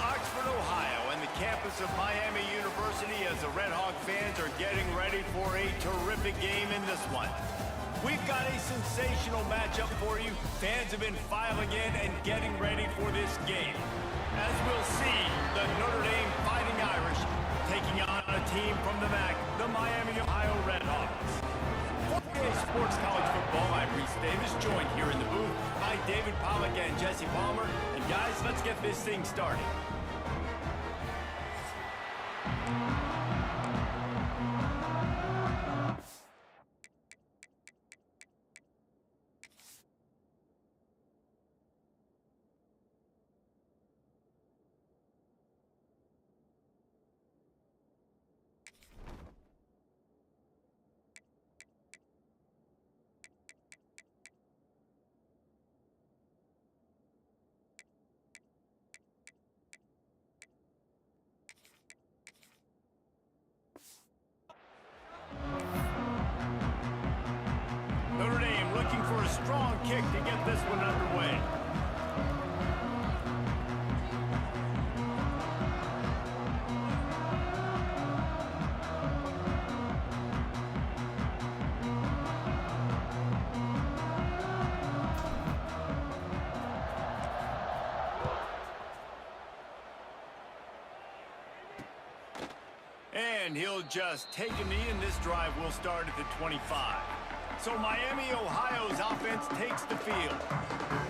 Oxford, Ohio, and the campus of Miami University as the Red Hawk fans are getting ready for a terrific game in this one. We've got a sensational matchup for you. Fans have been filing in and getting ready for this game. As we'll see, the Notre Dame Fighting Irish taking on a team from the MAC, the Miami, Ohio Red Hawks. For Sports College Football, I'm Reese Davis, joined here in the booth by David Pollack and Jesse Palmer. And guys, let's get this thing started. Notre Dame looking for a strong kick to get this one underway. And he'll just take a knee, and this drive will start at the 25. So Miami, Ohio's offense takes the field.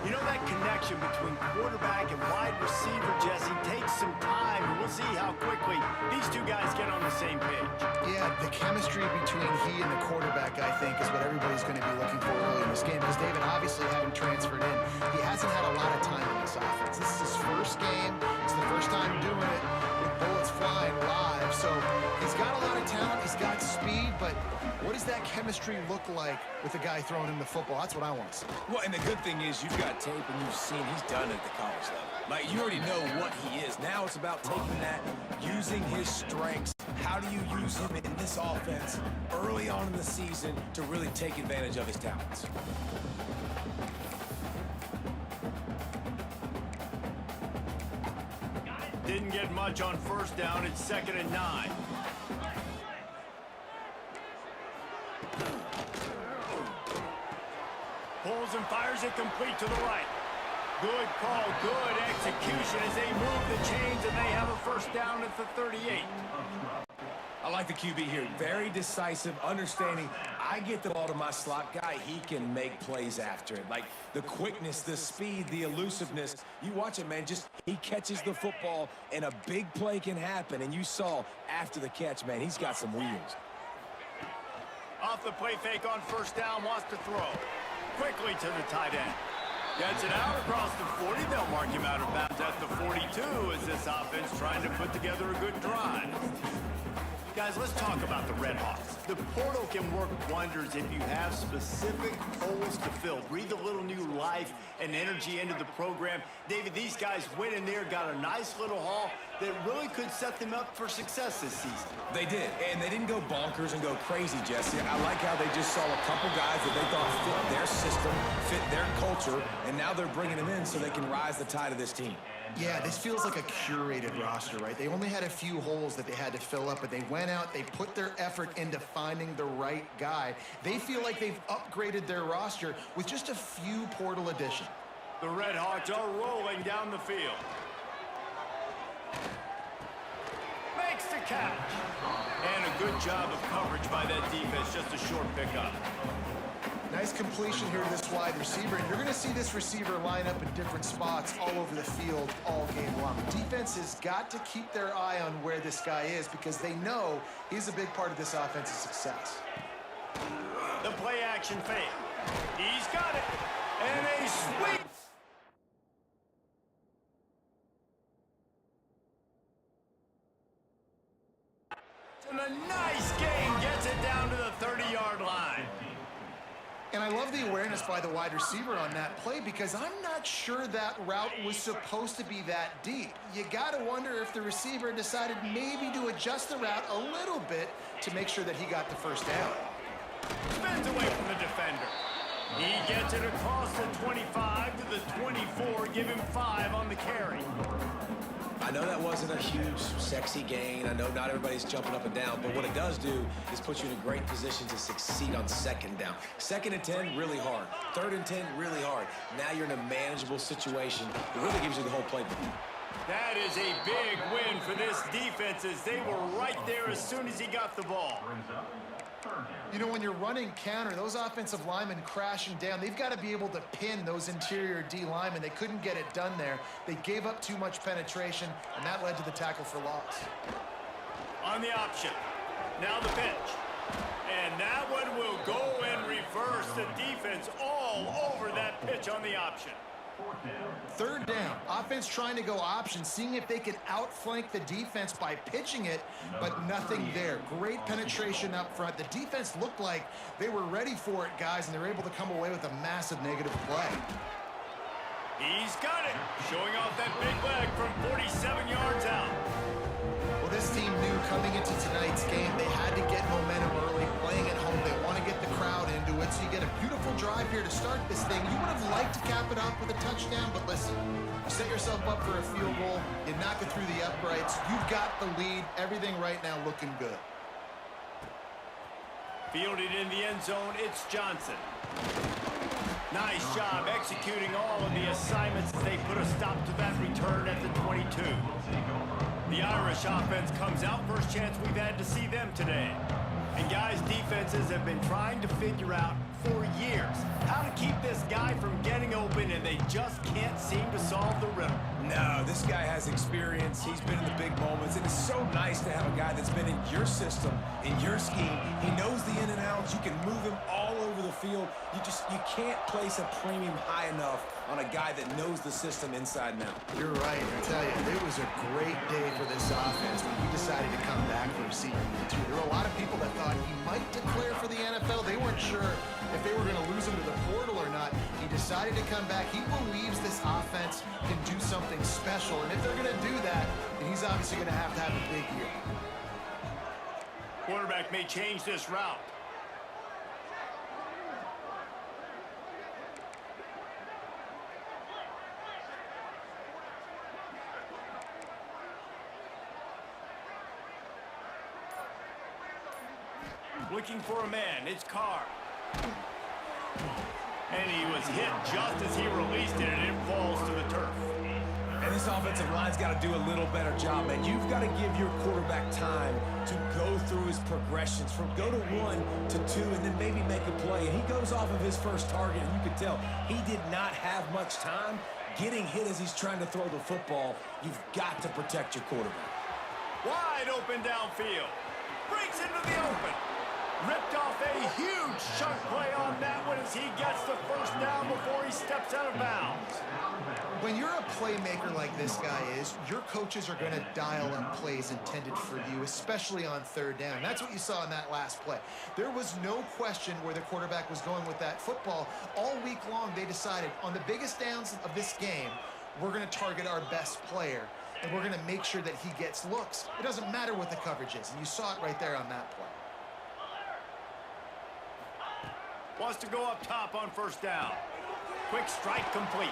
You know, that connection between quarterback and wide receiver, Jesse, takes some time, and we'll see how quickly these two guys get on the same page. Yeah, the chemistry between he and the quarterback, I think, is what everybody's going to be looking for early in this game. Because David, obviously, having transferred in, he hasn't had a lot of time in this offense. This is his first game. It's the first time doing it with bullets flying live. So he's got a lot of talent. He's got speed, but what does that chemistry look like with the guy throwing him the football? That's what I want to see. Well, and the good thing is you've got tape and you've seen he's done it at the college level. Like, you already know what he is. Now it's about taking that, using his strengths. How do you use him in this offense early on in the season to really take advantage of his talents? Didn't get much on first down. It's 2nd and 9. Pulls and fires it complete to the right. Good call, good execution as they move the chains, and they have a first down at the 38. I like the QB here. Very decisive, understanding. I get the ball to my slot guy. He can make plays after it. Like the quickness, the speed, the elusiveness. You watch it, man. Just he catches the football, and a big play can happen. And you saw after the catch, man, he's got some wheels. Off the play fake on first down, wants to throw. Quickly to the tight end. Gets it out across the 40. They'll mark him out of bounds at the 42 as this offense trying to put together a good drive. Guys, let's talk about the Red Hawks. The portal can work wonders if you have specific holes to fill. Breathe a little new life and energy into the program. David, these guys went in there, got a nice little haul that really could set them up for success this season. They did, and they didn't go bonkers and go crazy, Jesse. I like how they just saw a couple guys that they thought fit their system, fit their culture, and now they're bringing them in so they can rise the tide of this team. Yeah, this feels like a curated roster, right? They only had a few holes that they had to fill up, but they went out, they put their effort into finding the right guy. They feel like they've upgraded their roster with just a few portal additions. The Red Hawks are rolling down the field. Makes the catch. And a good job of coverage by that defense, just a short pickup. Nice completion here to this wide receiver, and you're going to see this receiver line up in different spots all over the field all game long. The defense has got to keep their eye on where this guy is because they know he's a big part of this offense's success. The play action fake. He's got it. And a sweep. And a nice gain gets it down to the 30-yard line. And I love the awareness by the wide receiver on that play because I'm not sure that route was supposed to be that deep. You got to wonder if the receiver decided maybe to adjust the route a little bit to make sure that he got the first down. Spins away from the defender. He gets it across the 25 to the 24, give him 5 on the carry. I know that wasn't a huge, sexy gain. I know not everybody's jumping up and down, but what it does do is put you in a great position to succeed on second down. 2nd and 10, really hard. 3rd and 10, really hard. Now you're in a manageable situation. It really gives you the whole playbook. That is a big win for this defense as they were right there as soon as he got the ball. You know, when you're running counter, those offensive linemen crashing down, they've got to be able to pin those interior D linemen. They couldn't get it done there. They gave up too much penetration, and that led to the tackle for loss. On the option. Now the pitch. And that one will go in reverse. The defense all over that pitch on the option. 3rd down. Offense trying to go option, seeing if they could outflank the defense by pitching it, but nothing there. Great penetration up front. The defense looked like they were ready for it, guys, and they were able to come away with a massive negative play. He's got it. Showing off that big leg from 47 yards out. Well, this team knew coming into tonight's game they had to get momentum early, playing at home. They want to get the crowd into it, so you get a beautiful drive here to start this thing. You would have liked to cap it off with a touchdown, but listen, you set yourself up for a field goal, you knock it through the uprights, you've got the lead, everything right now looking good. Fielded in the end zone, it's Johnson. Nice job executing all of the assignments as they put a stop to that return at the 22. The Irish offense comes out. First chance we've had to see them today. And guys, defenses have been trying to figure out for years how to keep this guy from getting open, and they just can't seem to solve the riddle. No, this guy has experience. He's been in the big moments. And it's so nice to have a guy that's been in your system, in your scheme. He knows the in and outs. You can move him all over the field. You can't place a premium high enough on a guy that knows the system inside and out. You're right. I tell you, it was a great day for this offense when he decided to come back for a senior year too. There were a lot of people that thought he might declare for the NFL. They weren't sure if they were going to lose him to the portal or not. He decided to come back. He believes this offense can do something special, and if they're going to do that, then he's obviously going to have a big year. Quarterback may change this route. Looking for a man, it's Carr. And he was hit just as he released it, and it falls to the turf. And this offensive line's got to do a little better job, man. You've got to give your quarterback time to go through his progressions from go to 1 to 2 and then maybe make a play. And he goes off of his first target, and you can tell he did not have much time getting hit as he's trying to throw the football. You've got to protect your quarterback. Wide open downfield. Breaks into the open. Ripped off a huge chunk play on that one as he gets the first down before he steps out of bounds. When you're a playmaker like this guy is, your coaches are going to dial up plays intended for you, especially on 3rd down. That's what you saw in that last play. There was no question where the quarterback was going with that football. All week long, they decided on the biggest downs of this game, we're going to target our best player, and we're going to make sure that he gets looks. It doesn't matter what the coverage is, and you saw it right there on that play. Wants to go up top on 1st down. Quick strike complete.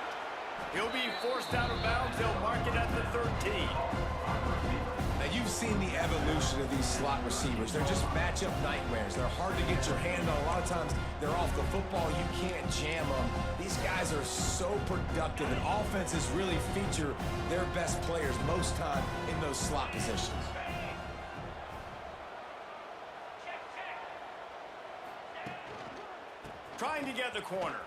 He'll be forced out of bounds. They'll mark it at the 13. Now, you've seen the evolution of these slot receivers. They're just matchup nightmares. They're hard to get your hand on. A lot of times, they're off the football. You can't jam them. These guys are so productive, and offenses really feature their best players most time in those slot positions. Trying to get the corner.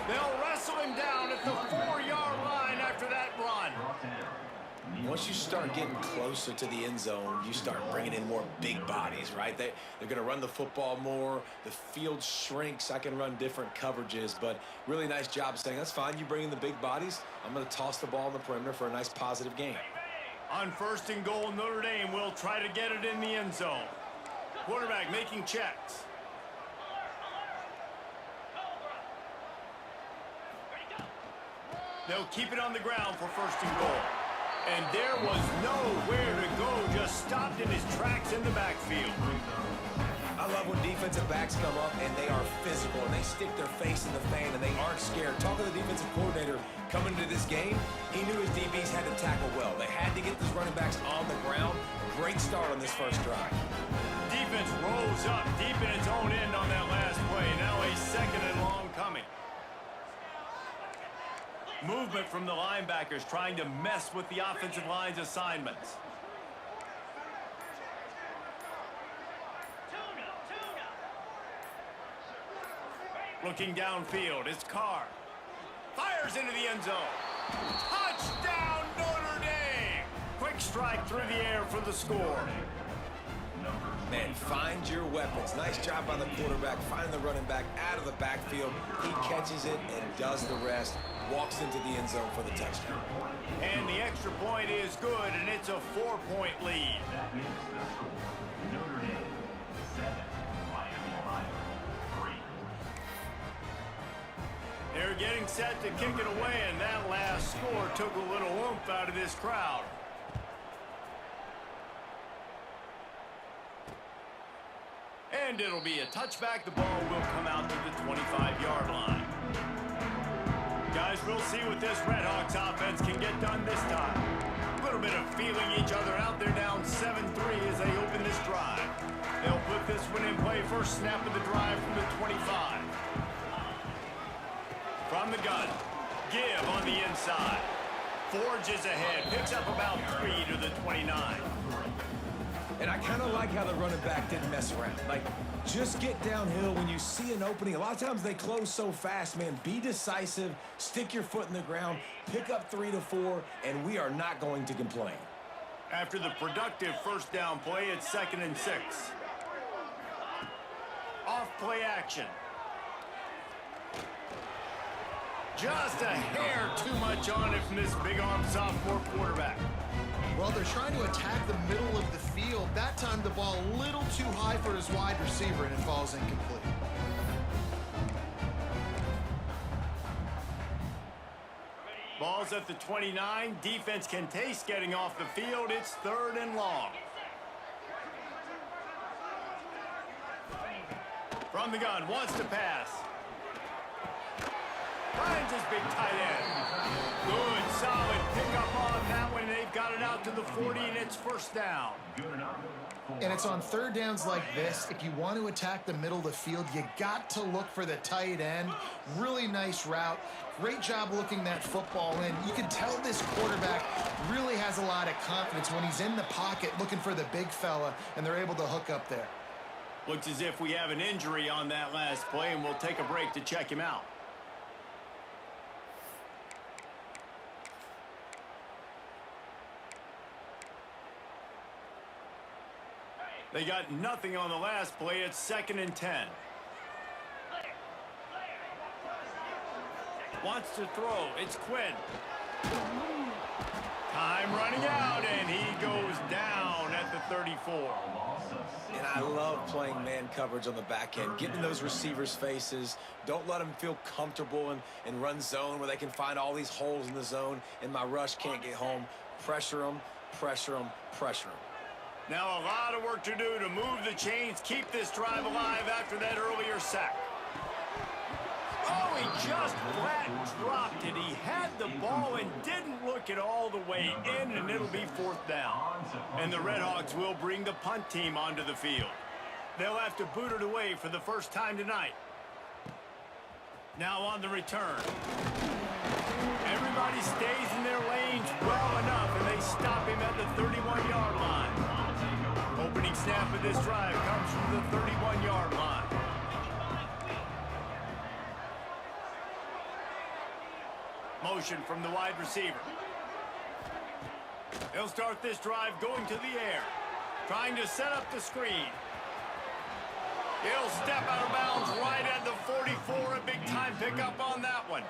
They'll wrestle him down at the 4-yard line after that run. Once you start getting closer to the end zone, you start bringing in more big bodies, right? They're going to run the football more. The field shrinks. I can run different coverages, but really nice job saying, that's fine. You bring in the big bodies. I'm going to toss the ball on the perimeter for a nice positive gain. On 1st and goal, Notre Dame will try to get it in the end zone. Quarterback making checks. They'll keep it on the ground for 1st and goal. And there was nowhere to go, just stopped in his tracks in the backfield. I love when defensive backs come up and they are physical and they stick their face in the fan and they aren't scared. Talking to the defensive coordinator coming into this game, he knew his DBs had to tackle well. They had to get these running backs on the ground. Great start on this first drive. Defense rolls up deep in its own end on that last play. Now a second and long coming. Movement from the linebackers trying to mess with the offensive line's assignments. Looking downfield, it's Carr. Fires into the end zone. Touchdown, Notre Dame! Quick strike through the air for the score. Man, find your weapons. Nice job by the quarterback, finding the running back out of the backfield. He catches it and does the rest. Walks into the end zone for the touchdown. And the extra point is good, and it's a 4-point lead. Notre Dame 7, Miami 3. They're getting set to kick it away, and that last score took a little oomph out of this crowd. And it'll be a touchback. The ball will come out to the 25-yard line. Guys, we'll see what this Red Hawks offense can get done this time. A little bit of feeling each other out. They're down 7-3 as they open this drive. They'll put this one in play. First snap of the drive from the 25. From the gun. Give on the inside. Forges ahead. Picks up about 3 to the 29. And I kind of like how the running back didn't mess around. Like, just get downhill when you see an opening. A lot of times they close so fast, man. Be decisive, stick your foot in the ground, pick up 3 to 4, and we are not going to complain. After the productive first down play, it's 2nd and 6. Off play action. Just a hair too much on it from this big-arm sophomore quarterback. Well, they're trying to attack the middle of the field. That time the ball a little too high for his wide receiver, and it falls incomplete. Ball's at the 29. Defense can taste getting off the field. It's 3rd and long. From the gun, wants to pass. Finds his big tight end. Good, solid pickup on that one. They've got it out to the 40, and it's first down. And it's on third downs like this. If you want to attack the middle of the field, you got to look for the tight end. Really nice route. Great job looking that football in. You can tell this quarterback really has a lot of confidence when he's in the pocket looking for the big fella, and they're able to hook up there. Looks as if we have an injury on that last play, and we'll take a break to check him out. They got nothing on the last play. It's 2nd and 10. Wants to throw. It's Quinn. Time running out, and he goes down at the 34. And I love playing man coverage on the back end, getting those receivers' faces. Don't let them feel comfortable and run zone where they can find all these holes in the zone, and my rush can't get home. Pressure them, pressure them, pressure them. Now a lot of work to do to move the chains, keep this drive alive after that earlier sack. Oh, he just flat dropped it. He had the ball and didn't look it all the way in, and it'll be 4th down. And the Red Hawks will bring the punt team onto the field. They'll have to boot it away for the first time tonight. Now on the return. Everybody stays in their lanes well enough, and they stop him at the 31-yard line. Opening snap of this drive comes from the 31-yard line. Motion from the wide receiver. He'll start this drive going to the air. Trying to set up the screen. He'll step out of bounds right at the 44. A big-time pickup on that one.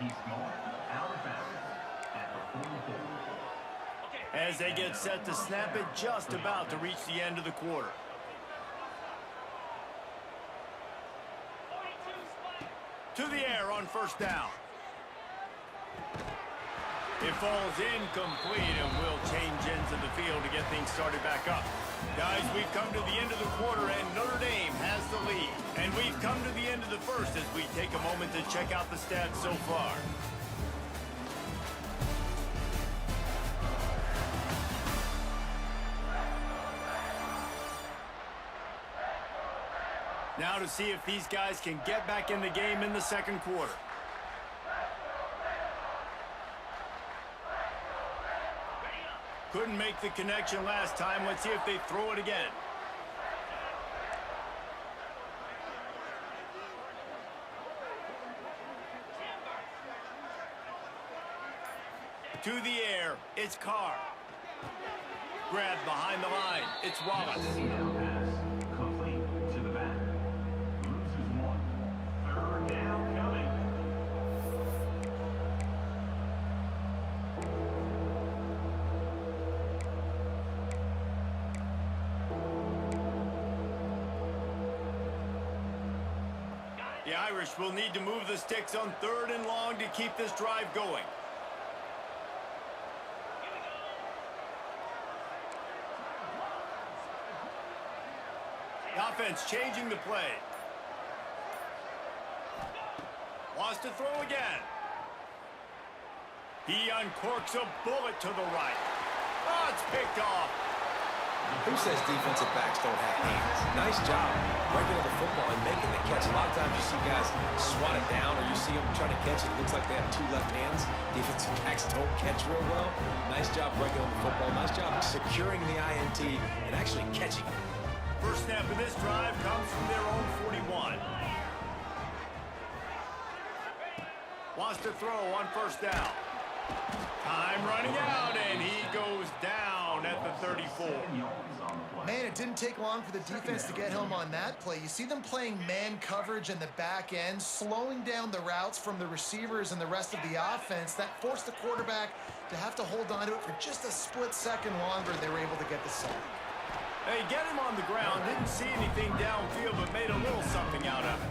As they get set to snap it, just about to reach the end of the quarter. To the air on first down. It falls incomplete, and we'll change ends of the field to get things started back up. Guys, we've come to the end of the quarter, and Notre Dame has the lead. And we've come to the end of the first as we take a moment to check out the stats so far. Now to see if these guys can get back in the game in the second quarter. Couldn't make the connection last time. Let's see if they throw it again. To the air, it's Carr. Grabbed behind the line, it's Wallace. Pass complete to the back. Loses one. Third down coming. The Irish will need to move the sticks on 3rd and long to keep this drive going. The offense changing the play. Wants to throw again. He uncorks a bullet to the right. Oh, it's picked off. Who says defensive backs don't have hands? Nice job breaking up the football and making the catch. A lot of times you see guys swat it down, or you see them trying to catch it. It looks like they have 2 left hands. Defensive backs don't catch real well. Nice job breaking up the football. Nice job securing the INT and actually catching it. First snap of this drive comes from their own 41. Wants to throw on 1st down. Time running out, and he goes down at the 34. Man, it didn't take long for the defense to get home on that play. You see them playing man coverage in the back end, slowing down the routes from the receivers and the rest of the offense. That forced the quarterback to have to hold on to it for just a split second longer. They were able to get the sack. Hey, get him on the ground. Didn't see anything downfield, but made a little something out of it.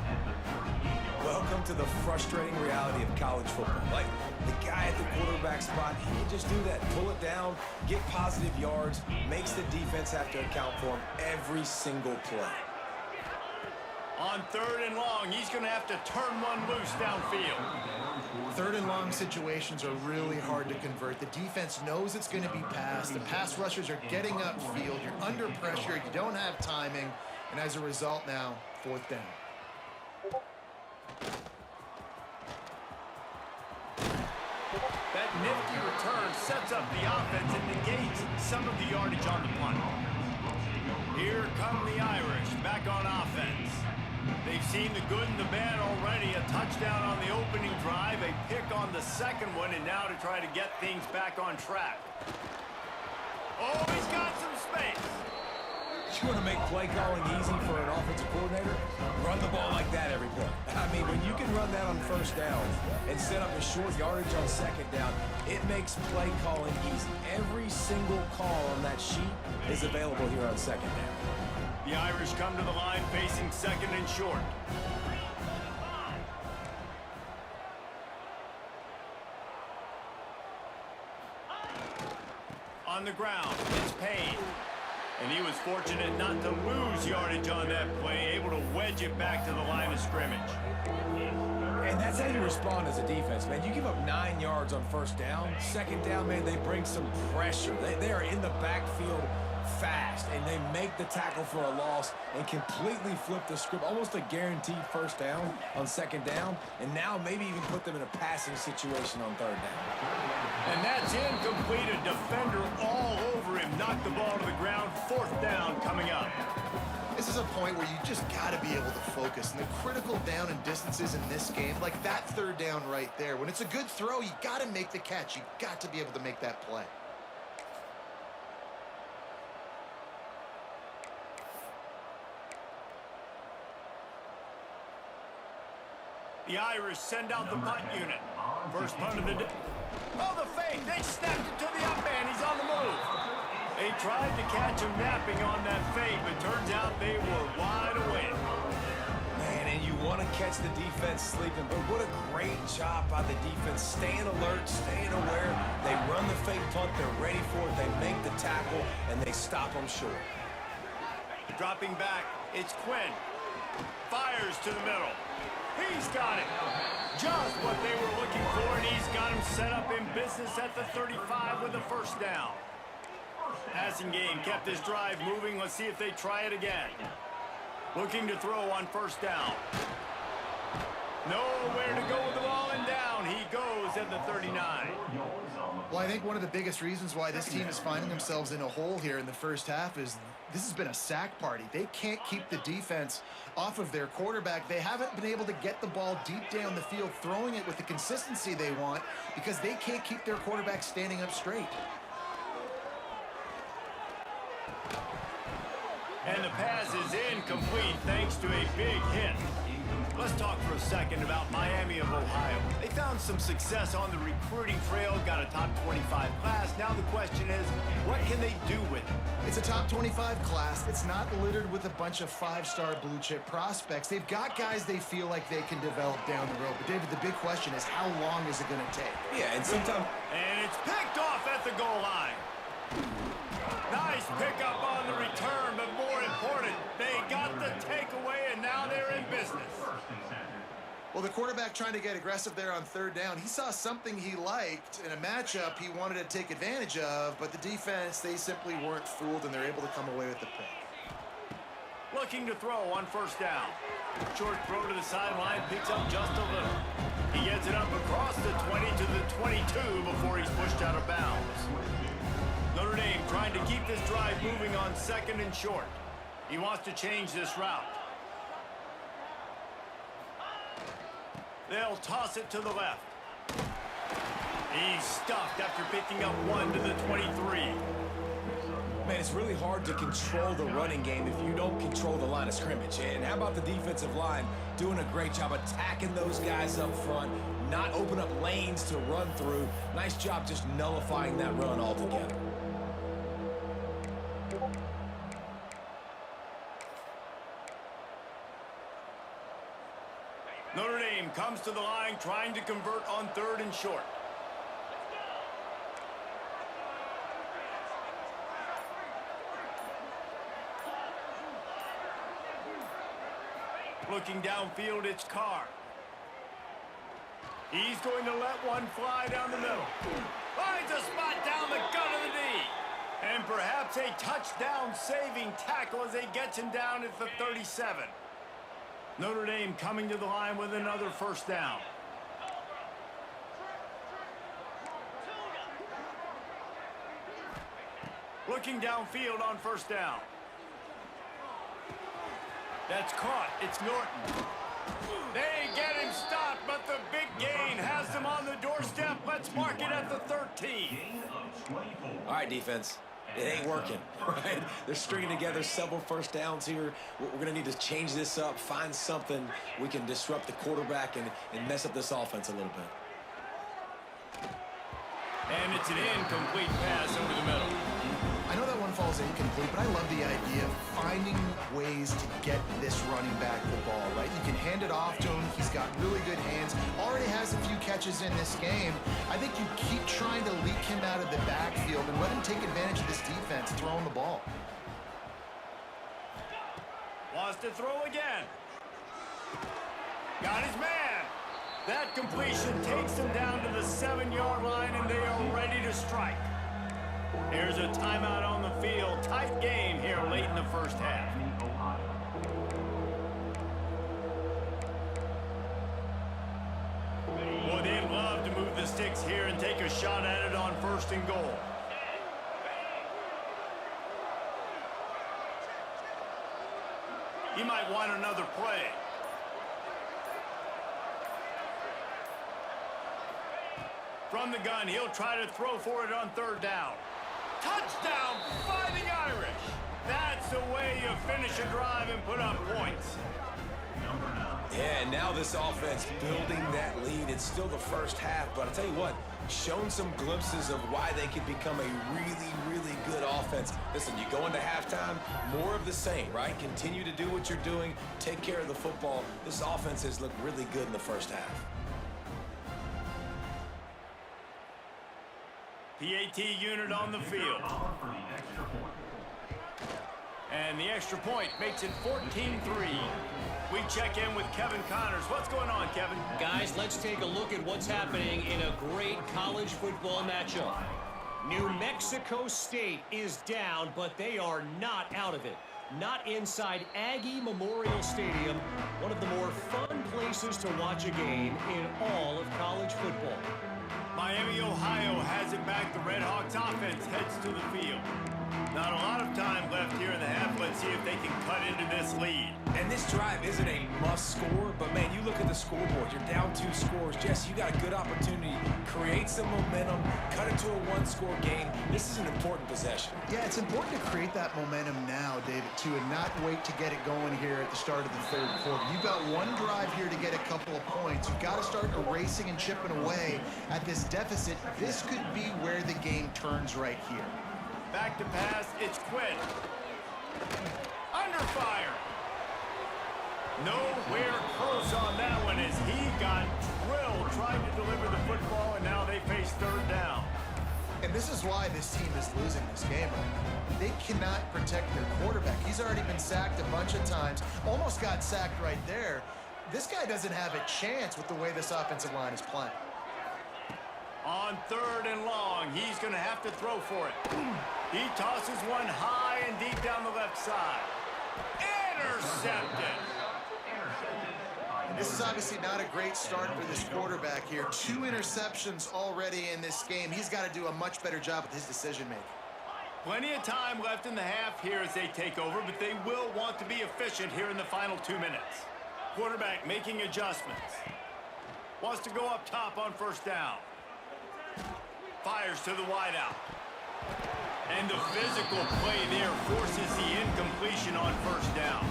Welcome to the frustrating reality of college football. Like, the guy at the quarterback spot, he can just do that. Pull it down, get positive yards, makes the defense have to account for him every single play. On 3rd and long, he's going to have to turn one loose downfield. 3rd and long situations are really hard to convert. The defense knows it's going to be passed. The pass rushers are getting upfield. You're under pressure. You don't have timing. And as a result now, 4th down. That nifty return sets up the offense and negates some of the yardage on the punt. Here come the Irish back on offense. They've seen the good and the bad already. A touchdown on the opening drive, a pick on the second one, and now to try to get things back on track. Oh, he's got some space. You want to make play calling easy for an offensive coordinator? Run the ball like that every play. I mean, when you can run that on 1st down and set up a short yardage on 2nd down, it makes play calling easy. Every single call on that sheet is available here on 2nd down. The Irish come to the line facing 2nd and short. On the ground, it's Payne. And he was fortunate not to lose yardage on that play, able to wedge it back to the line of scrimmage. And that's how you respond as a defense, man. You give up 9 yards on 1st down. 2nd down, man, they bring some pressure. They are in the backfield fast, and they make the tackle for a loss and completely flip the script. Almost a guaranteed 1st down on 2nd down, and now maybe even put them in a passing situation on 3rd down. And that's incomplete. A defender all over him. Knocked the ball to the ground. 4th down coming up. This is a point where you just got to be able to focus. And the critical down and distances in this game, like that 3rd down right there, when it's a good throw, you got to make the catch. You got to be able to make that play. The Irish send out the punt unit. First punt of the day. Oh, the fake. They snapped it to the up man. He's on the move. They tried to catch him napping on that fake, but turns out they were wide awake. Man, and you want to catch the defense sleeping, but what a great job by the defense. Staying alert, staying aware. They run the fake punt. They're ready for it. They make the tackle, and they stop them short. Dropping back, it's Quinn. Fires to the middle. He's got it. Just what they were looking for, and he's got him set up in business at the 35 with a first down. Passing game kept his drive moving. Let's see if they try it again. Looking to throw on first down. Nowhere to go with the ball, and down he goes at the 39. Well, I think one of the biggest reasons why this team is finding themselves in a hole here in the first half is this has been a sack party. They can't keep the defense off of their quarterback. They haven't been able to get the ball deep down the field, throwing it with the consistency they want because they can't keep their quarterback standing up straight. And the pass is incomplete thanks to a big hit. Let's talk for a second about Miami of Ohio. They found some success on the recruiting trail, got a top 25 class. Now the question is, what can they do with it? It's a top 25 class. It's not littered with a bunch of five-star blue-chip prospects. They've got guys they feel like they can develop down the road. But, David, the big question is, how long is it going to take? Yeah, and sometimes... And it's picked off at the goal line. Nice pickup on the return, but more important, they got the takeaway, and now they're in business. Well, the quarterback trying to get aggressive there on third down. He saw something he liked in a matchup he wanted to take advantage of, but the defense, they simply weren't fooled, and they're able to come away with the pick. Looking to throw on first down. Short throw to the sideline, picks up just a little. He gets it up across the 20 to the 22 before he's pushed out of bounds. Notre Dame trying to keep this drive moving on second and short. He wants to change this route. They'll toss it to the left. He's stuffed after picking up 1 to the 23. Man, it's really hard to control the running game if you don't control the line of scrimmage. And how about the defensive line doing a great job attacking those guys up front, not open up lanes to run through. Nice job just nullifying that run altogether. Notre Dame comes to the line trying to convert on third and short. Looking downfield, it's Carr. He's going to let one fly down the middle. Finds a spot down the gut of the knee. And perhaps a touchdown-saving tackle as they get him down at the 37. Notre Dame coming to the line with another first down. Looking downfield on first down. That's caught. It's Norton. They get him stopped, but the big gain has them on the doorstep. Let's mark it at the 13. All right, defense. It ain't working, right? They're stringing together several first downs here. We're going to need to change this up, find something we can disrupt the quarterback and mess up this offense a little bit. And it's an incomplete pass over the middle. I know that one falls incomplete, but I love the idea of finding ways to get this running back the ball, right? You can hand it off to him. He's got really good hands. Already has a few catches in this game. I think you keep trying to leak him out of the backfield and let him take advantage of this defense throwing the ball. Wants to throw again. Got his man. That completion takes them down to the 7-yard line, and they are ready to strike. Here's a timeout on the field. Tight game here late in the first half. Boy, they'd love to move the sticks here and take a shot at it on first and goal. He might want another play. From the gun, he'll try to throw for it on third down. Touchdown, Fighting Irish. That's the way you finish a drive and put up points. Number 9. Yeah, and now this offense building that lead. It's still the first half, but I'll tell you what, shown some glimpses of why they could become a really, really good offense. Listen, you go into halftime, more of the same, right? Continue to do what you're doing, take care of the football. This offense has looked really good in the first half. PAT unit on the field. And the extra point makes it 14-3. We check in with Kevin Connors. What's going on, Kevin? Guys, let's take a look at what's happening in a great college football matchup. New Mexico State is down, but they are not out of it. Not inside Aggie Memorial Stadium, one of the more fun places to watch a game in all of college football. Miami, Ohio has it back. The Red Hawks offense heads to the field. Not a lot of time left here in the half. Let's see if they can cut into this lead. And this drive isn't a must score, but man, you look at the scoreboard, you're down 2 scores. Jesse, you got a good opportunity. Create some momentum, cut it to a 1-score game. This is an important possession. Yeah, it's important to create that momentum now, David, too, and not wait to get it going here at the start of the third quarter. You've got one drive here to get a couple of points. You've got to start erasing and chipping away at this deficit. This could be where the game turns right here. Back to pass, it's Quinn. Under fire. Nowhere close on that one as he got drilled trying to deliver the football, and now they face third down. And this is why this team is losing this game right now. They cannot protect their quarterback. He's already been sacked a bunch of times, almost got sacked right there. This guy doesn't have a chance with the way this offensive line is playing. On third and long, he's going to have to throw for it. He tosses one high and deep down the left side. Intercepted. This is obviously not a great start for this quarterback here. 2 interceptions already in this game. He's got to do a much better job with his decision-making. Plenty of time left in the half here as they take over, but they will want to be efficient here in the final 2 minutes. Quarterback making adjustments. Wants to go up top on first down. Fires to the wideout. And the physical play there forces the incompletion on first down.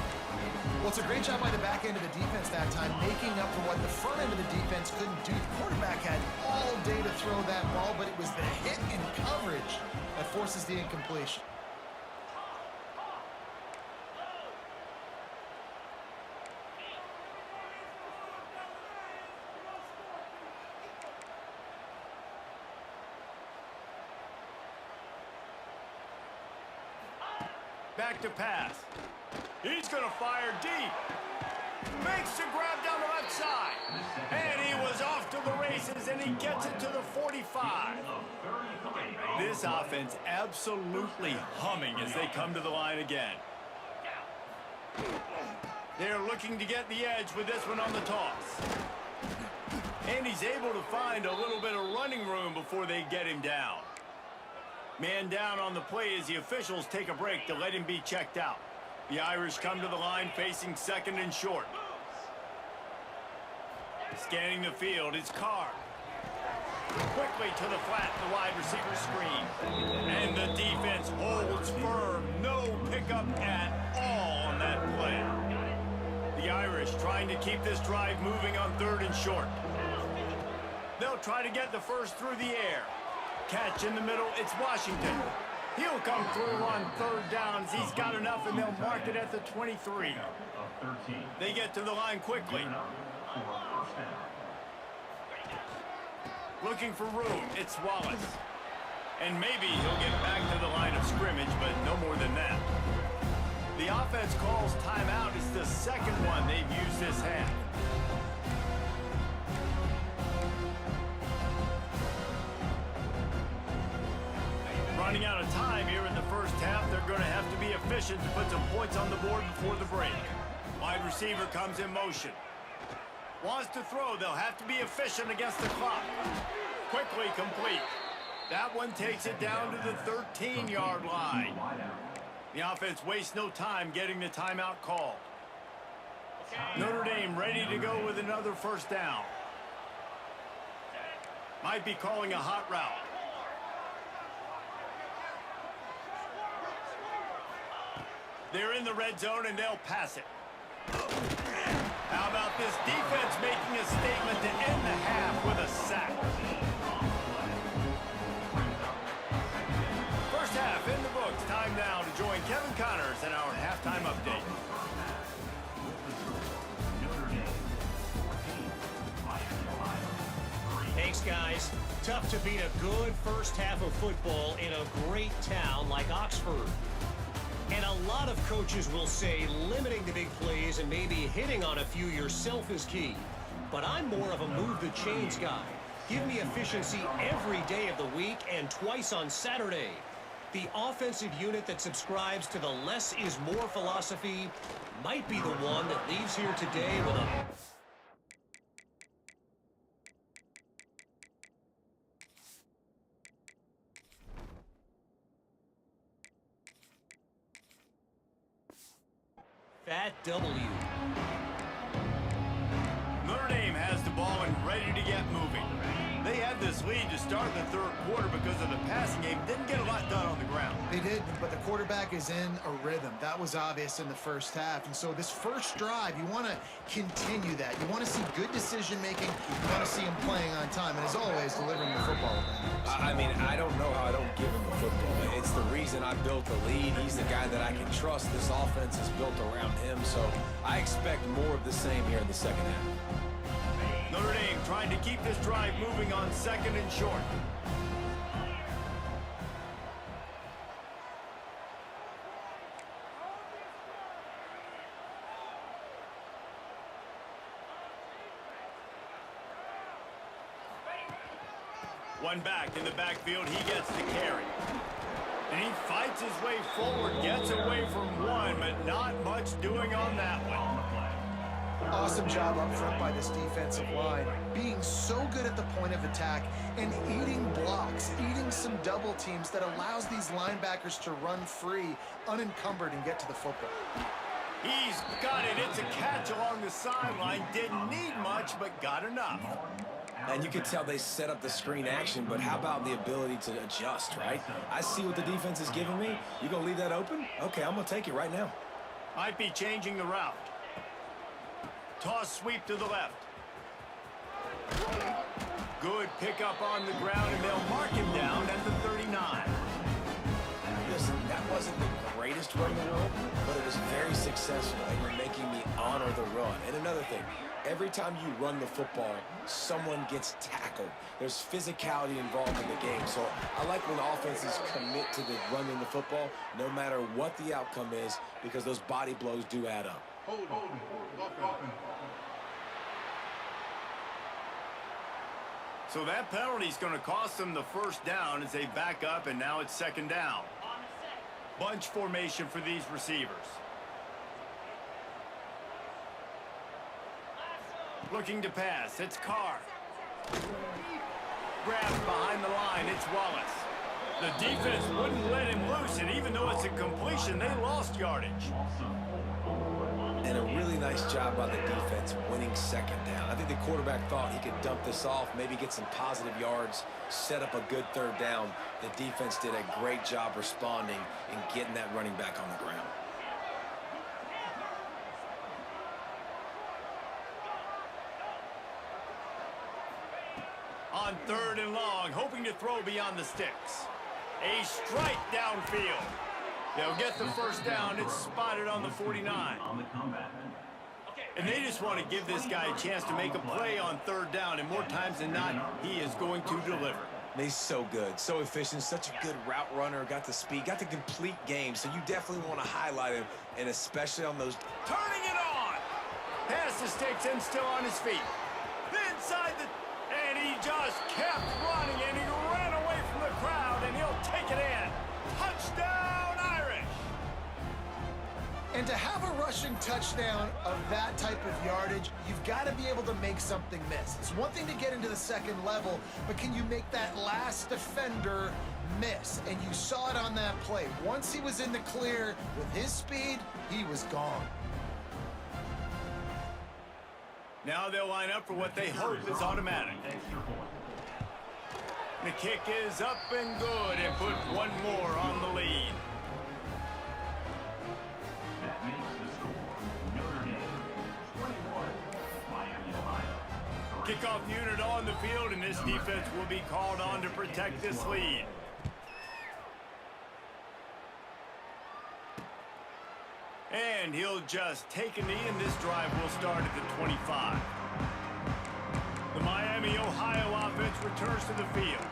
Well, it's a great job by the back end of the defense that time, making up for what the front end of the defense couldn't do. The quarterback had all day to throw that ball, but it was the hit and coverage that forces the incompletion. Back to pass. He's going to fire deep. Makes the grab down the left side. And he was off to the races, and he gets it to the 45. This offense absolutely humming as they come to the line again. They're looking to get the edge with this one on the toss. And he's able to find a little bit of running room before they get him down. Man down on the play as the officials take a break to let him be checked out. The Irish come to the line facing second and short. Scanning the field, it's Carr. Quickly to the flat, the wide receiver screen. And the defense holds firm. No pickup at all on that play. The Irish trying to keep this drive moving on third and short. They'll try to get the first through the air. Catch in the middle, it's Washington. He'll come through on third downs. He's got enough, and they'll mark it at the 23. They get to the line quickly. Looking for room, it's Wallace. And maybe he'll get back to the line of scrimmage, but no more than that. The offense calls timeout. It's the second one they've used this half. Running out of time here in the first half. They're going to have to be efficient to put some points on the board before the break. Wide receiver comes in motion. Wants to throw. They'll have to be efficient against the clock. Quickly complete. That one takes it down to the 13-yard line. The offense wastes no time getting the timeout called. Notre Dame ready to go with another first down. Might be calling a hot route. They're in the red zone, and they'll pass it. How about this defense making a statement to end the half with a sack? First half in the books. Time now to join Kevin Connors in our halftime update. Thanks, guys. Tough to beat a good first half of football in a great town like Oxford. And a lot of coaches will say limiting the big plays and maybe hitting on a few yourself is key. But I'm more of a move the chains guy. Give me efficiency every day of the week and twice on Saturday. The offensive unit that subscribes to the less is more philosophy might be the one that leaves here today with a... Fat W. Notre Dame has the ball and ready to get moving. They had this lead to start the third quarter because of the passing game. Didn't get a lot done on the ground. They did, but the quarterback is in a rhythm. That was obvious in the first half. And so this first drive, you want to continue that. You want to see good decision-making. You want to see him playing on time. And as always, delivering the football. I mean, I don't know how I don't give him the football. It's the reason I built the lead. He's the guy that I can trust. This offense is built around him. So I expect more of the same here in the second half. Notre Dame trying to keep this drive moving on second and short. One back in the backfield, he gets the carry. And he fights his way forward, gets away from one, but not much doing on that one. Awesome job up front by this defensive line, being so good at the point of attack and eating blocks, eating some double teams that allows these linebackers to run free, unencumbered, and get to the football. He's got it. It's a catch along the sideline. Didn't need much, but got enough. And you can tell they set up the screen action, but how about the ability to adjust, right? I see what the defense is giving me. You gonna leave that open? Okay, I'm gonna take it right now. Might be changing the route. Toss sweep to the left. Good pickup on the ground, and they'll mark him down at the 39. Listen, that wasn't the greatest run in the world, but it was very successful, and you're making me honor the run. And another thing, every time you run the football, someone gets tackled. There's physicality involved in the game. So I like when offenses commit to the running the football, no matter what the outcome is, because those body blows do add up. So that penalty is going to cost them the first down as they back up, and now it's second down. Bunch formation for these receivers. Looking to pass, it's Carr. Grabbed behind the line, it's Wallace. The defense wouldn't let him loose, and even though it's a completion, they lost yardage. And a really nice job by the defense winning second down. I think the quarterback thought he could dump this off, maybe get some positive yards, set up a good third down. The defense did a great job responding and getting that running back on the ground. On third and long, hoping to throw beyond the sticks. A strike downfield. They'll get the first down. It's spotted on the 49. And they just want to give this guy a chance to make a play on third down, and more times than not, he is going to deliver. He's so good, so efficient, such a good route runner, got the speed, got the complete game, so you definitely want to highlight him, and especially on those... Turning it on! Pass the sticks and still on his feet. Inside the... And he just kept running, and he ran away from the crowd, and he'll take it in. Touchdown, Irish! And to have a rushing touchdown of that type of yardage, you've got to be able to make something miss. It's one thing to get into the second level, but can you make that last defender miss? And you saw it on that play. Once he was in the clear with his speed, he was gone. Now they'll line up for what they hope is automatic. The kick is up and good, and put one more on the lead. Kickoff unit on the field, and this defense will be called on to protect this lead. And he'll just take a knee, and this drive will start at the 25. The Miami, Ohio offense returns to the field.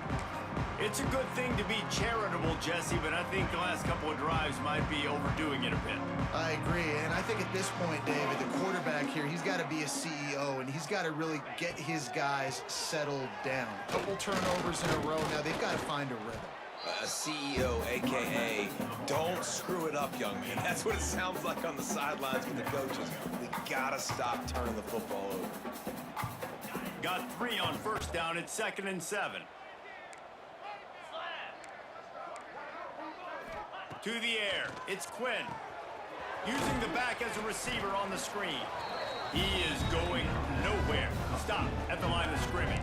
It's a good thing to be charitable, Jesse, but I think the last couple of drives might be overdoing it a bit. I agree, and I think at this point, David, the quarterback here, he's got to be a CEO, and he's got to really get his guys settled down. Couple turnovers in a row. Now they've got to find a rhythm. A CEO, a.k.a. don't screw it up, young man. That's what it sounds like on the sidelines with the coaches. We got to stop turning the football over. Got 3 on first down. It's 2nd and 7. To the air, it's Quinn. Using the back as a receiver on the screen. He is going nowhere. Stop at the line of scrimmage.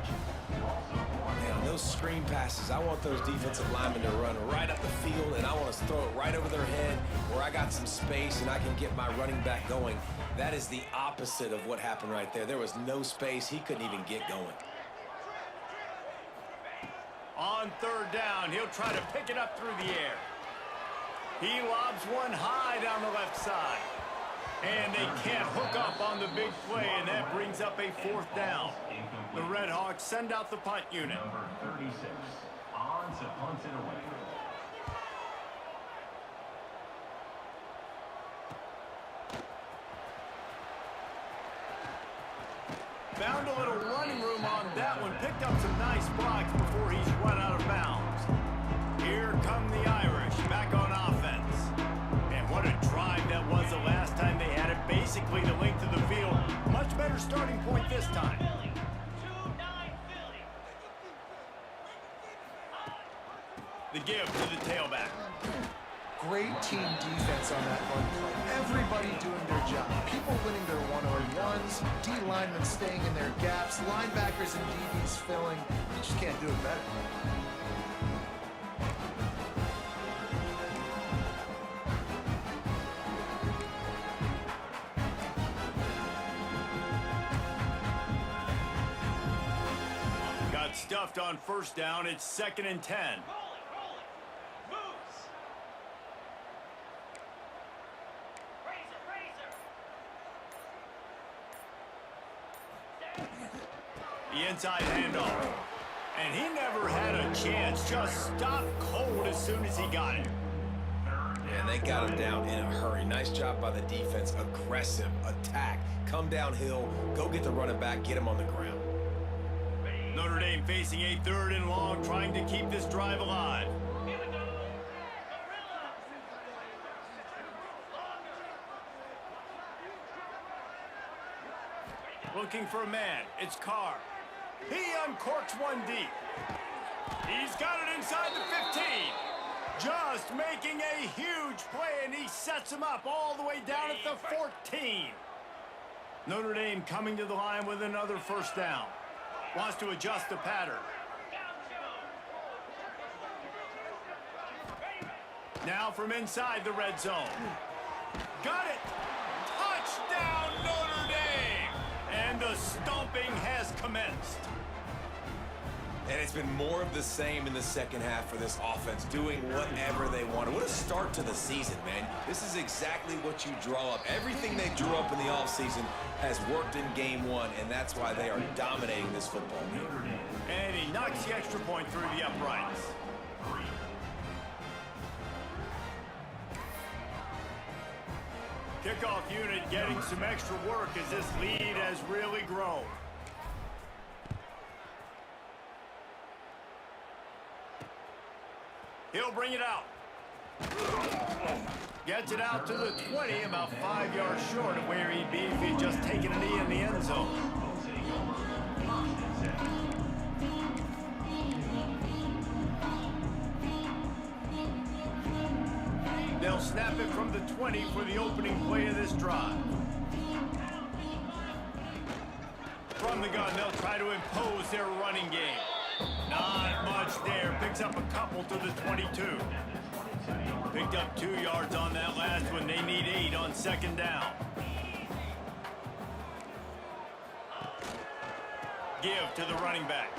Man, those screen passes, I want those defensive linemen to run right up the field, and I want to throw it right over their head where I got some space and I can get my running back going. That is the opposite of what happened right there. There was no space. He couldn't even get going. On 3rd down, he'll try to pick it up through the air. He lobs one high down the left side. And they can't hook up on the big play, and that brings up a 4th down. The Red Hawks send out the punt unit. Number 36, on to punt it away. Found a little running room on that one. Picked up some nice blocks before he's run out of bounds. Here come the Irish, back on offense. And what a drive that was the last time they had it. Basically the length of the field. Much better starting point this time. The give to the tailback. Great team defense on that run play. Everybody doing their job. People winning their one-on-ones, D linemen staying in their gaps, linebackers and DBs filling. You just can't do it better. Got stuffed on first down. It's 2nd and 10. The inside handoff. And he never had a chance. Just stopped cold as soon as he got it. And they got him down in a hurry. Nice job by the defense. Aggressive attack. Come downhill. Go get the running back. Get him on the ground. Notre Dame facing a 3rd and long, trying to keep this drive alive. Looking for a man. It's Carr. He uncorks one deep. He's got it inside the 15. Just making a huge play, and he sets him up all the way down at the 14. Notre Dame coming to the line with another first down. Wants to adjust the pattern. Now from inside the red zone. Got it. Touchdown, Notre Dame. And the stomping has commenced. And it's been more of the same in the second half for this offense, doing whatever they wanted. What a start to the season, man. This is exactly what you draw up. Everything they drew up in the offseason has worked in game 1, and that's why they are dominating this football game. And he knocks the extra point through the uprights. Kickoff unit getting some extra work as this lead has really grown. He'll bring it out. Gets it out to the 20, about 5 yards short of where he'd be if he'd just taken a knee in the end zone. They'll snap it from the 20 for the opening play of this drive. From the gun, they'll try to impose their running game. Not much there. Picks up a couple to the 22. Picked up 2 yards on that last one. They need 8 on second down. give to the running back.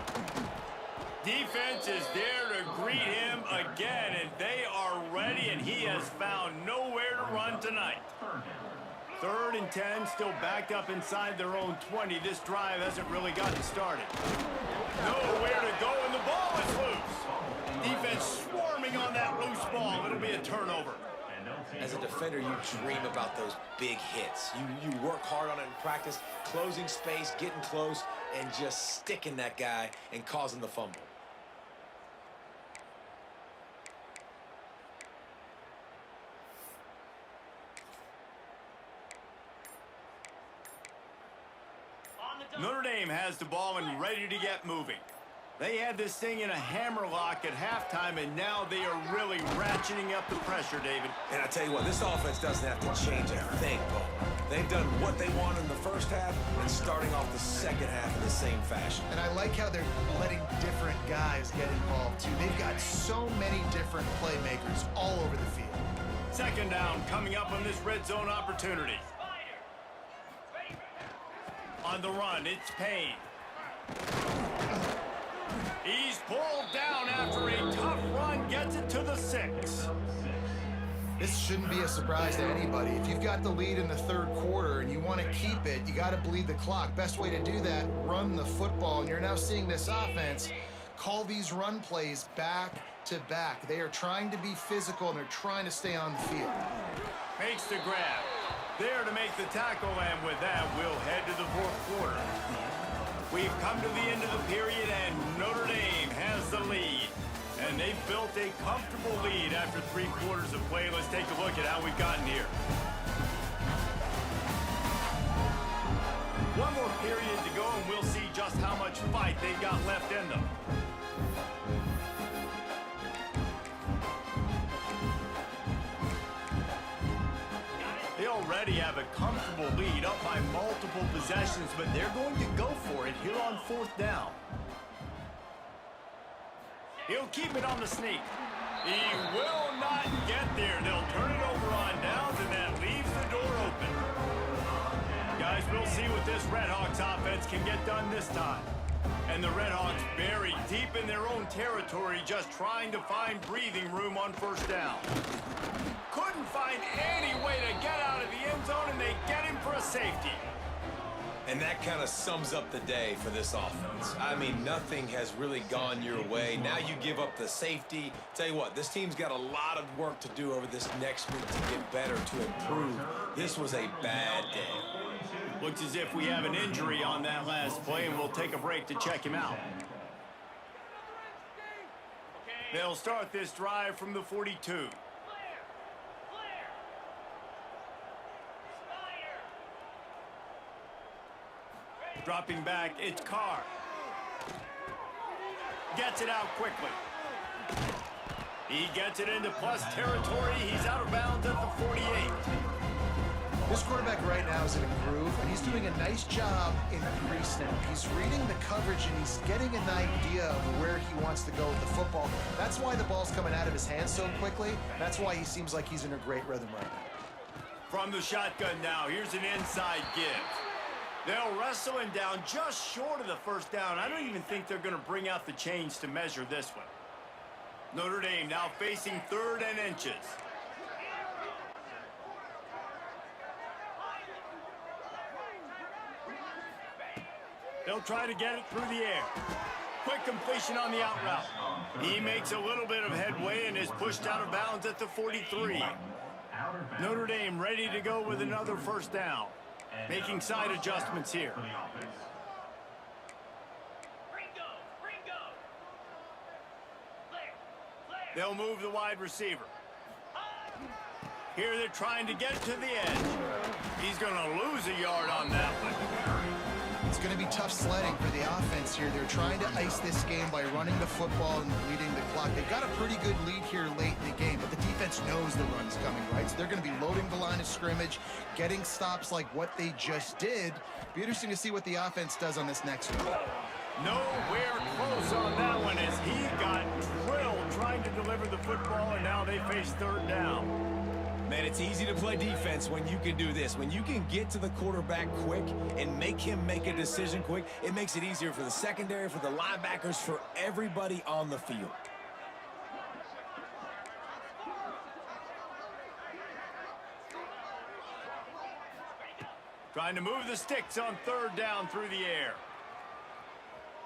Defense is there to greet him again, and they are ready, and he has found nowhere to run tonight. 3rd and 10, still backed up inside their own 20. This drive hasn't really gotten started. Nowhere to go, and the ball is loose. Defense swarming on that loose ball. It'll be a turnover. As a defender, you dream about those big hits. You work hard on it in practice, closing space, getting close, and just sticking that guy and causing the fumble. Notre Dame has the ball and ready to get moving. They had this thing in a hammerlock at halftime, and now they are really ratcheting up the pressure, David. And I tell you what, this offense doesn't have to change a thing, Bo. They've done what they want in the first half and starting off the second half in the same fashion. And I like how they're letting different guys get involved, too. They've got so many different playmakers all over the field. 2nd down coming up on this red zone opportunity. On the run, it's Payne. He's pulled down after a tough run, gets it to the 6. This shouldn't be a surprise to anybody. If you've got the lead in the 3rd quarter and you want to keep it, you got to bleed the clock. Best way to do that, run the football. And you're now seeing this offense call these run plays back to back. They are trying to be physical, and they're trying to stay on the field. Makes the grab. There to make the tackle, and with that, we'll head to the 4th quarter. We've come to the end of the period, and Notre Dame has the lead. And they've built a comfortable lead after 3 quarters of play. Let's take a look at how we've gotten here. One more period to go, and we'll see just how much fight they've got left in them. They already have a comfortable lead, up by multiple possessions, but they're going to go for it here on 4th down. He'll keep it on the sneak. He will not get there. They'll turn it over on downs, and that leaves the door open. Guys, we'll see what this Redhawks offense can get done this time. And the Redhawks buried deep in their own territory, just trying to find breathing room on 1st down. Couldn't find any way to get out of the end zone, and they get him for a safety. And that kind of sums up the day for this offense. I mean, nothing has really gone your way. Now you give up the safety. Tell you what, this team's got a lot of work to do over this next week to get better, to improve. This was a bad day. Looks as if we have an injury on that last play, and we'll take a break to check him out. They'll start this drive from the 42. Dropping back, it's Carr. Gets it out quickly. He gets it into plus territory. He's out of bounds at the 48. This quarterback right now is in a groove, and he's doing a nice job in pre-snap. He's reading the coverage, and he's getting an idea of where he wants to go with the football. That's why the ball's coming out of his hands so quickly. That's why he seems like he's in a great rhythm right now. From the shotgun now, here's an inside give. They'll wrestle him down just short of the 1st down. I don't even think they're going to bring out the chains to measure this one. Notre Dame now facing 3rd and inches. They'll try to get it through the air. Quick completion on the out route. He makes a little bit of headway and is pushed out of bounds at the 43. Notre Dame ready to go with another 1st down. Making side adjustments here. They'll move the wide receiver. Here they're trying to get to the edge. He's going to lose a yard on that one. It's going to be tough sledding for the offense here. They're trying to ice this game by running the football and leading the clock. They've got a pretty good lead here late in the game, but the defense knows the run's coming, right? So they're going to be loading the line of scrimmage, getting stops like what they just did. Be interesting to see what the offense does on this next one. Nowhere close on that one as he got drilled trying to deliver the football, and now they face 3rd down. Man, it's easy to play defense when you can do this. When you can get to the quarterback quick and make him make a decision quick, it makes it easier for the secondary, for the linebackers, for everybody on the field. Trying to move the sticks on third down through the air.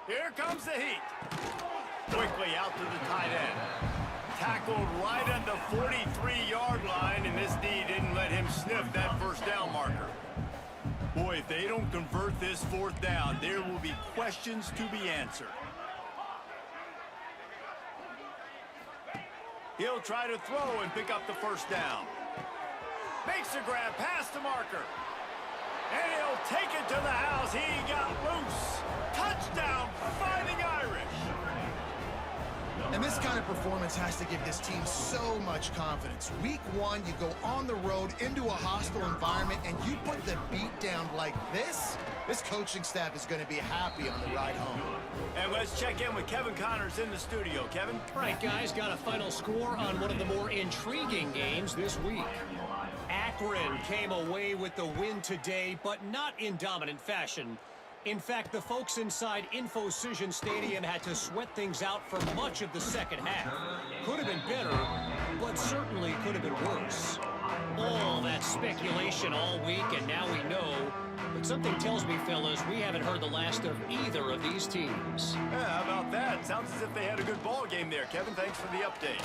Here comes the heat. Quickly out to the tight end. Tackled right at the 43-yard line, and this D didn't let him sniff that first down marker. Boy, if they don't convert this fourth down, there will be questions to be answered. He'll try to throw and pick up the first down. Makes the grab past the marker. And he'll take it to the house. He got loose. Touchdown, Fighting Irish. And this kind of performance has to give this team so much confidence. Week one, you go on the road into a hostile environment, and you put the beat down like this. This coaching staff is going to be happy on the ride home. And let's check in with Kevin Connors in the studio. Kevin? All right, guys, got a final score on one of the more intriguing games this week. Akron came away with the win today, but not in dominant fashion. In fact, the folks inside InfoCision Stadium had to sweat things out for much of the second half. Could have been better, but certainly could have been worse. All that speculation all week, and now we know. But something tells me, fellas, we haven't heard the last of either of these teams. Yeah, how about that? Sounds as if they had a good ball game there, Kevin. Thanks for the update.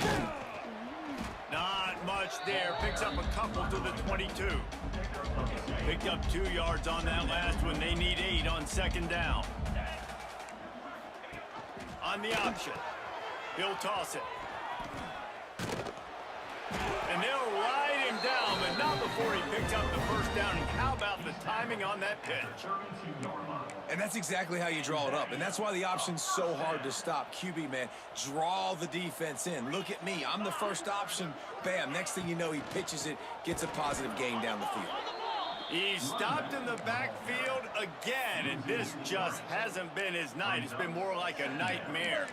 Not much there. Picks up a couple to the 22. Picked up 2 yards on that last one. They need 8 on second down. On the option. He'll toss it. And they'll ride him down, but not before he picks up the first down. And how about the timing on that pitch? And that's exactly how you draw it up. And that's why the option's so hard to stop. QB, man, draw the defense in. Look at me. I'm the first option. Bam. Next thing you know, he pitches it, gets a positive gain down the field. He stopped in the backfield again, and this just hasn't been his night. It's been more like a nightmare.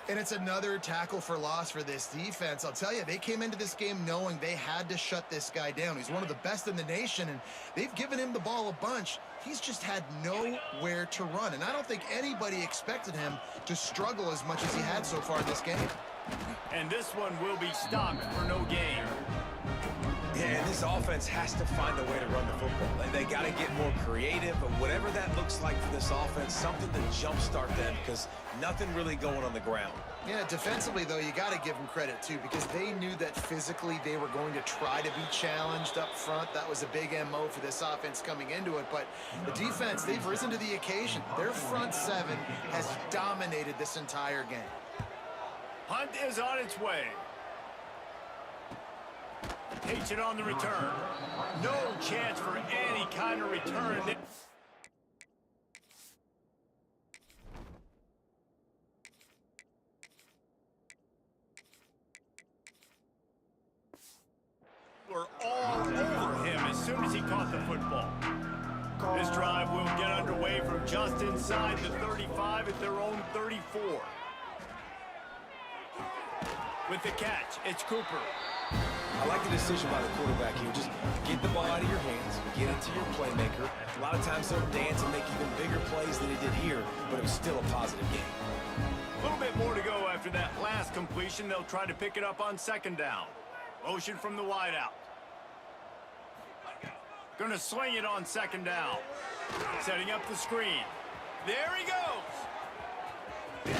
And it's another tackle for loss for this defense. I'll tell you, they came into this game knowing they had to shut this guy down. He's one of the best in the nation, and they've given him the ball a bunch. He's just had nowhere to run, and I don't think anybody expected him to struggle as much as he had so far in this game. And this one will be stopped for no gain. Yeah, and this offense has to find a way to run the football. They got to get more creative, but whatever that looks like for this offense, something to jumpstart them, because nothing really going on the ground. Yeah, defensively, though, you got to give them credit, too, because they knew that physically they were going to try to be challenged up front. That was a big MO for this offense coming into it. But the defense, they've risen to the occasion. Their front seven has dominated this entire game. Hunt is on its way. Takes it on the return. No chance for any kind of return. We're all over him as soon as he caught the football. This drive will get underway from just inside the 35 at their own 34. With the catch, it's Cooper. I like the decision by the quarterback here. Just get the ball out of your hands, get it to your playmaker. A lot of times he'll dance and make even bigger plays than he did here, but it was still a positive game. A little bit more to go after that last completion. They'll try to pick it up on second down. Motion from the wideout. Gonna swing it on second down. Setting up the screen. There he goes.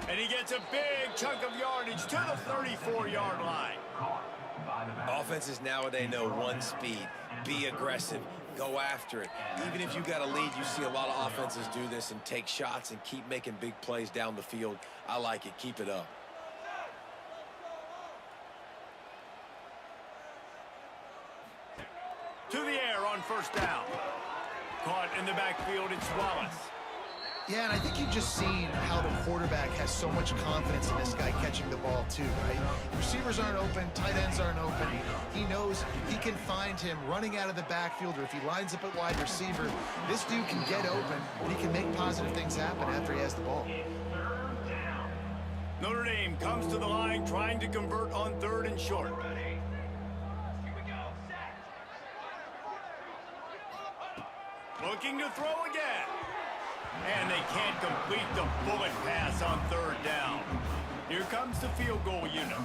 And he gets a big chunk of yardage to the 34-yard line. Offenses nowadays know one speed. Be aggressive. Go after it. Even if you got a lead, you see a lot of offenses do this and take shots and keep making big plays down the field. I like it. Keep it up. To the air on first down. Caught in the backfield, it's Wallace. Yeah, and I think you've just seen how the quarterback has so much confidence in this guy catching the ball too, right? Receivers aren't open, tight ends aren't open. He knows he can find him running out of the backfield, or if he lines up at wide receiver, this dude can get open, and he can make positive things happen after he has the ball. Notre Dame comes to the line trying to convert on third and short. looking to throw again. And they can't complete the bullet pass on third down. Here comes the field goal unit.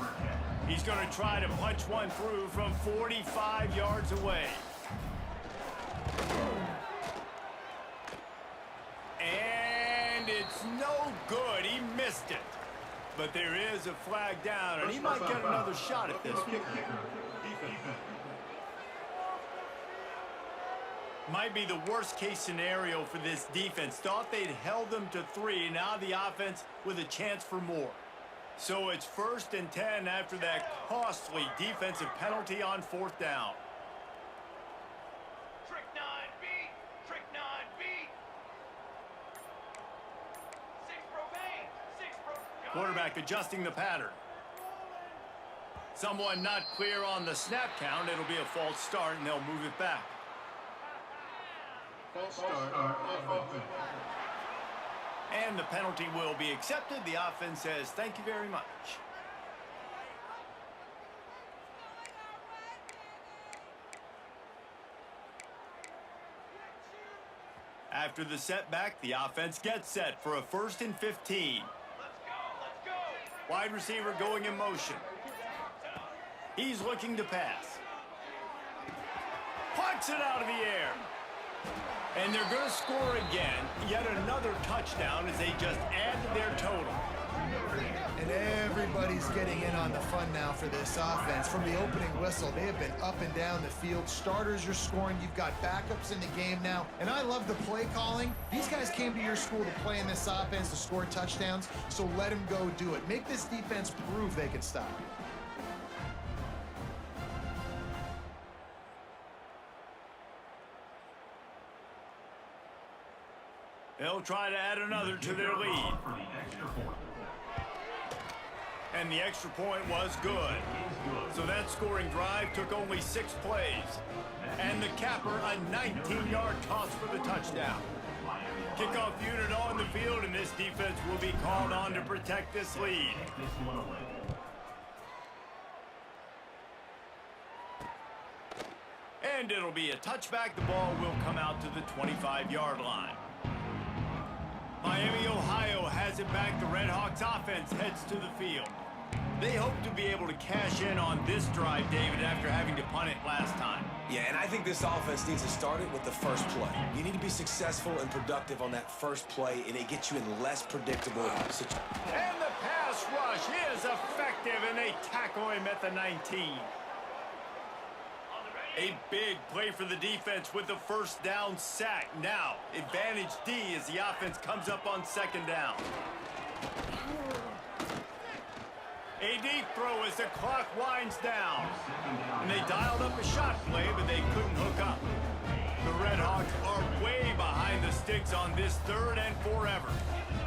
He's going to try to punch one through from 45 yards away. And it's no good. He missed it. But there is a flag down, and he might get another shot at this one. Might be the worst case scenario for this defense. Thought they'd held them to 3. Now the offense with a chance for more. So it's 1st and 10 after that costly defensive penalty on 4th down. Trick 9B. Trick 9B. 6 propane. 6 propane. Quarterback adjusting the pattern. Someone not clear on the snap count. It'll be a false start, and they'll move it back. False start. Offense. And the penalty will be accepted. The offense says, thank you very much. After the setback, the offense gets set for a 1st and 15. Let's go. Wide receiver going in motion. He's looking to pass. Plucks it out of the air. And they're going to score again. Yet another touchdown as they just add to their total. And everybody's getting in on the fun now for this offense. From the opening whistle, they have been up and down the field. Starters are scoring. You've got backups in the game now. And I love the play calling. These guys came to your school to play in this offense to score touchdowns, so let them go do it. Make this defense prove they can stop you. They'll try to add another to their lead. For the extra point. And the extra point was good. So that scoring drive took only 6 plays. And the capper, a 19-yard toss for the touchdown. Kickoff unit on the field, and this defense will be called on to protect this lead. This one away. And it'll be a touchback. The ball will come out to the 25-yard line. Miami, Ohio has it back. The Red Hawks offense heads to the field. They hope to be able to cash in on this drive, David, after having to punt it last time. Yeah, and I think this offense needs to start it with the first play. You need to be successful and productive on that first play, and it gets you in less predictable situations. And the pass rush is effective, and they tackle him at the 19. A big play for the defense with the 1st down sack. Now, advantage D as the offense comes up on 2nd down. A deep throw as the clock winds down. And they dialed up a shot play, but they couldn't hook up. The Red Hawks are way behind the sticks on this 3rd and forever.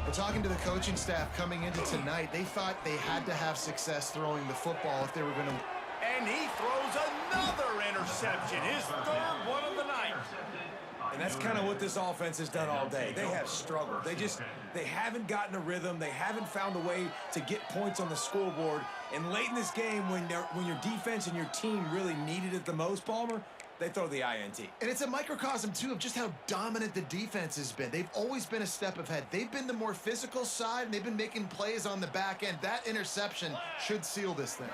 We're talking to the coaching staff coming into tonight. They thought they had to have success throwing the football if they were going to. And he throws another interception, his 3rd one of the night. And that's kind of what this offense has done all day. They have struggled. They haven't gotten a rhythm. They haven't found a way to get points on the scoreboard. And late in this game, when your defense and your team really needed it the most, Palmer, they throw the INT. And it's a microcosm, too, of just how dominant the defense has been. They've always been a step ahead. They've been the more physical side, and they've been making plays on the back end. That interception should seal this thing.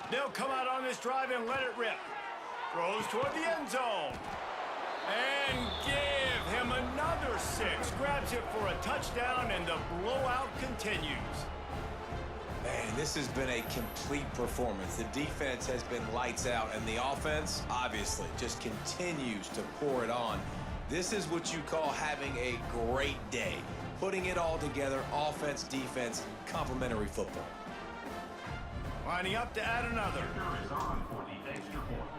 They'll come out on this drive and let it rip. Throws toward the end zone. And give him another 6. Grabs it for a touchdown, and the blowout continues. Man, this has been a complete performance. The defense has been lights out, and the offense, obviously, just continues to pour it on. This is what you call having a great day. Putting it all together, offense, defense, complementary football. Lining up to add another. Is on for the extra point.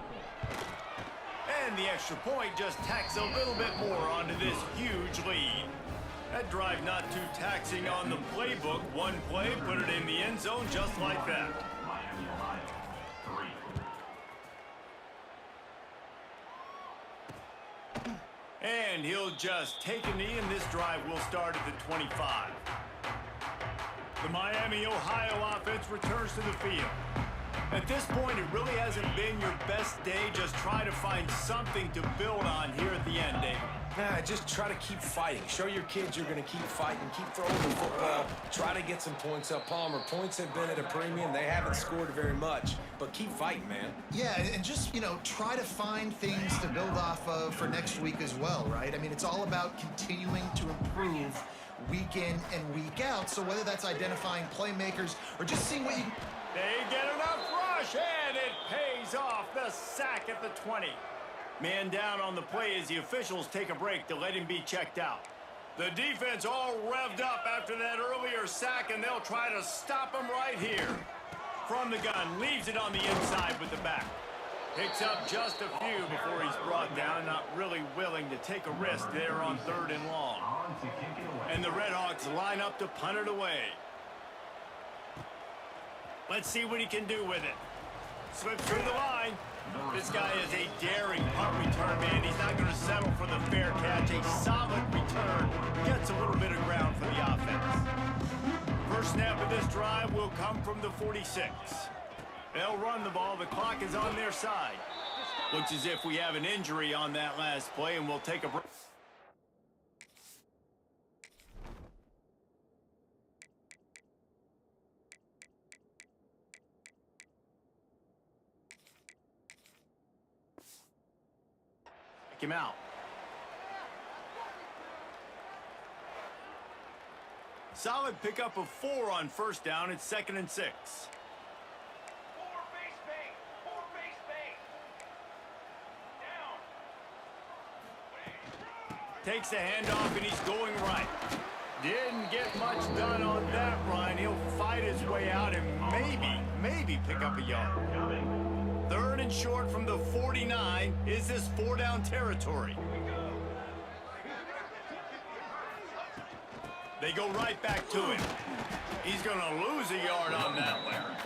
And the extra point just tacks a little bit more onto this huge lead. That drive not too taxing on the playbook. One play, put it in the end zone just like that. Miami, Ohio. 3. And he'll just take a knee, and this drive will start at the 25. The Miami, Ohio offense returns to the field. At this point, it really hasn't been your best day. Just try to find something to build on here at the end, David. Just try to keep fighting. Show your kids you're going to keep fighting, keep throwing the football, try to get some points up. Palmer, points have been at a premium. They haven't scored very much, but keep fighting, man. Yeah, and just, try to find things to build off of for next week as well, right? I mean, it's all about continuing to improve week in and week out. So whether that's identifying playmakers or just seeing what you can... They get enough rush, and it pays off. The sack at the 20. Man down on the play as the officials take a break to let him be checked out. The defense all revved up after that earlier sack, and they'll try to stop him right here. From the gun, leaves it on the inside with the back. Picks up just a few before he's brought down, not really willing to take a risk there on 3rd and long. And the Redhawks line up to punt it away. Let's see what he can do with it. Slips through the line. This guy is a daring punt return, man. He's not going to settle for the fair catch. A solid return. Gets a little bit of ground for the offense. First snap of this drive will come from the 46. They'll run the ball. The clock is on their side. Looks as if we have an injury on that last play, and we'll take a break. Him out. Solid pickup of 4 on first down. It's 2nd and 6. Takes the handoff and he's going right. Didn't get much done on that run. He'll fight his way out and maybe pick up a yard. 3rd and short from the 49. Is this 4-down territory? They go right back to him. He's going to lose a yard on that one.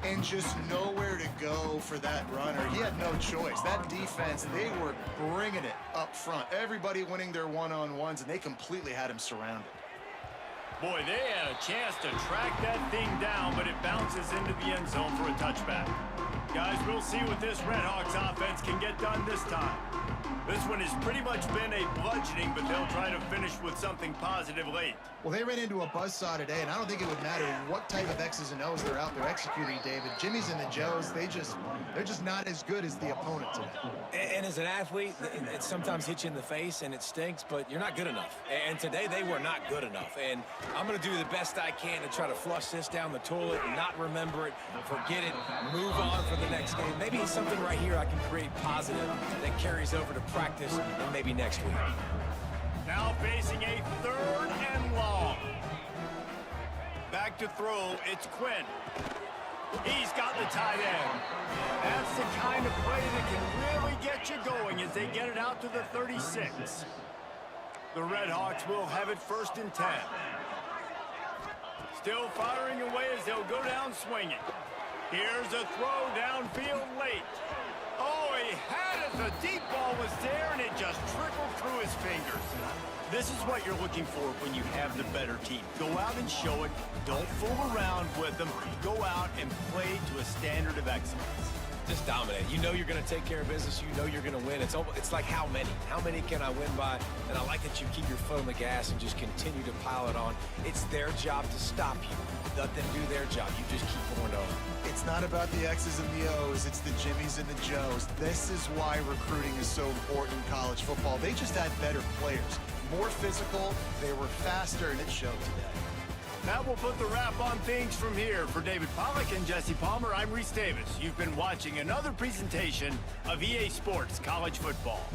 And just nowhere to go for that runner. He had no choice. That defense, they were bringing it up front. Everybody winning their one-on-ones, and they completely had him surrounded. Boy, they had a chance to track that thing down, but it bounces into the end zone for a touchback. Guys, we'll see what this Redhawks offense can get done this time. This one has pretty much been a bludgeoning, but they'll try to finish with something positive late. Well, they ran into a buzzsaw today, and I don't think it would matter what type of X's and O's they're out there executing, David. Jimmy's and the Joes, they're just not as good as the opponent today. And as an athlete, it sometimes hits you in the face and it stinks, but you're not good enough. And today they were not good enough. And I'm going to do the best I can to try to flush this down the toilet and not remember it, forget it, move on for the next game. Maybe it's something right here I can create positive that carries over to practice and maybe next week. Now facing a 3rd and long. Back to throw, it's Quinn. He's got the tight end. That's the kind of play that can really get you going as they get it out to the 36. The Redhawks will have it 1st and 10. Still firing away as they'll go down swinging. Here's a throw downfield late. Oh, he had it. The deep ball was there, and it just trickled through his fingers. This is what you're looking for when you have the better team. Go out and show it. Don't fool around with them. Go out and play to a standard of excellence. Just dominate. You know you're going to take care of business. You know you're going to win. It's like how many? How many can I win by? And I like that you keep your foot on the gas and just continue to pile it on. It's their job to stop you. Let them do their job. You just keep going on. It's not about the X's and the O's. It's the Jimmies and the Joes. This is why recruiting is so important in college football. They just had better players. More physical, they were faster, and it showed today. That will put the wrap on things from here. For David Pollack and Jesse Palmer, I'm Reese Davis. You've been watching another presentation of EA Sports College Football.